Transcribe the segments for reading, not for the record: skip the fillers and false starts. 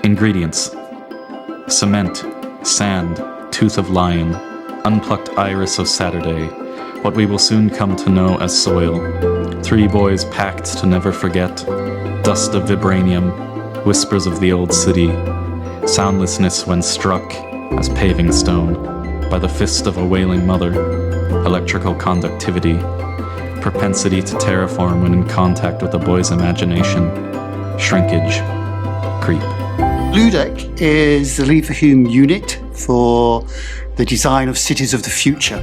Ingredients: cement, sand, tooth of lion, unplucked iris of Saturday, what we will soon come to know as soil, 3 boys packed to never forget, dust of vibranium, whispers of the old city, soundlessness when struck as paving stone by the fist of a wailing mother, electrical conductivity, propensity to terraform when in contact with a boy's imagination, shrinkage, creep. LUDEC is the Leverhulme unit for the design of cities of the future.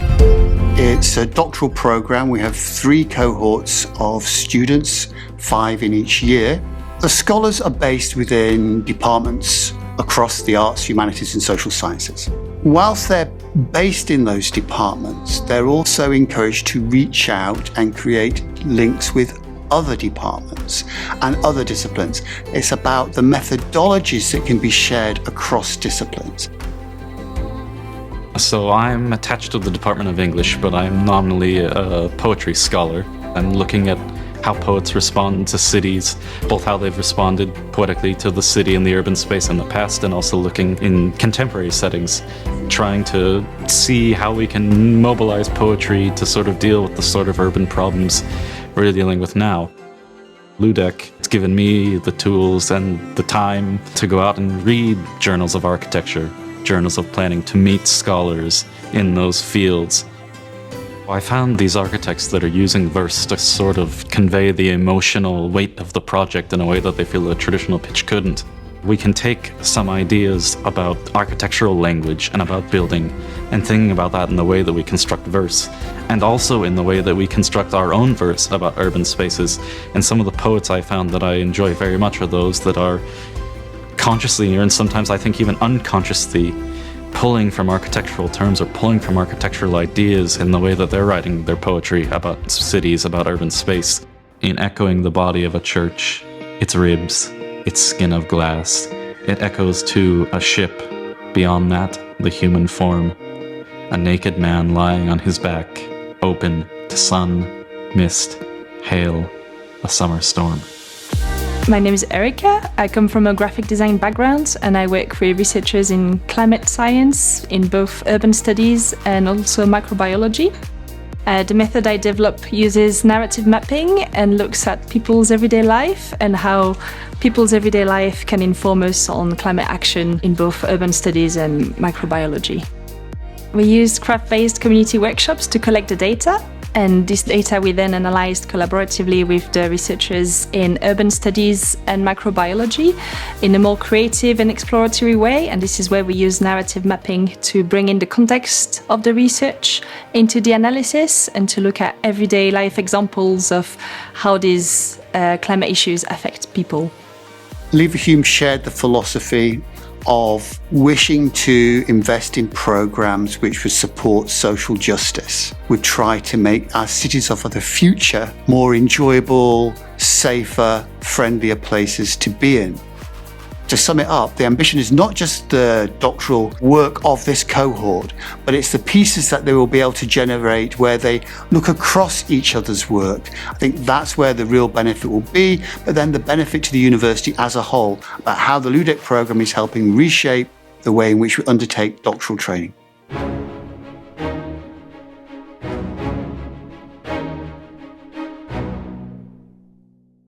It's a doctoral program. We have 3 cohorts of students, 5 in each year. The scholars are based within departments across the arts, humanities and social sciences. Whilst they're based in those departments, they're also encouraged to reach out and create links with other departments and other disciplines. It's about the methodologies that can be shared across disciplines. So I'm attached to the Department of English, but I'm nominally a poetry scholar. I'm looking at how poets respond to cities, both how they've responded poetically to the city and the urban space in the past, and also looking in contemporary settings, trying to see how we can mobilize poetry to sort of deal with the sort of urban problems we're dealing with now. LUDEC has given me the tools and the time to go out and read journals of architecture, journals of planning, to meet scholars in those fields. I found these architects that are using verse to sort of convey the emotional weight of the project in a way that they feel a traditional pitch couldn't. We can take some ideas about architectural language and about building and thinking about that in the way that we construct verse, and also in the way that we construct our own verse about urban spaces. And some of the poets I found that I enjoy very much are those that are consciously, and sometimes I think even unconsciously, pulling from architectural terms or pulling from architectural ideas in the way that they're writing their poetry about cities, about urban space. In echoing the body of a church, its ribs, its skin of glass, it echoes to a ship. Beyond that, the human form, a naked man lying on his back, open to sun, mist, hail, a summer storm. My name is Erica. I come from a graphic design background and I work with researchers in climate science, in both urban studies and also microbiology. The method I develop uses narrative mapping and looks at people's everyday life and how people's everyday life can inform us on climate action in both urban studies and microbiology. We use craft-based community workshops to collect the data, and this data we then analyzed collaboratively with the researchers in urban studies and microbiology in a more creative and exploratory way. And this is where we use narrative mapping to bring in the context of the research into the analysis and to look at everyday life examples of how these climate issues affect people. Leverhulme shared the philosophy of wishing to invest in programs which would support social justice, would try to make our cities of the future more enjoyable, safer, friendlier places to be in. To sum it up, the ambition is not just the doctoral work of this cohort, but it's the pieces that they will be able to generate where they look across each other's work. I think that's where the real benefit will be, but then the benefit to the university as a whole about how the LUDEC program is helping reshape the way in which we undertake doctoral training.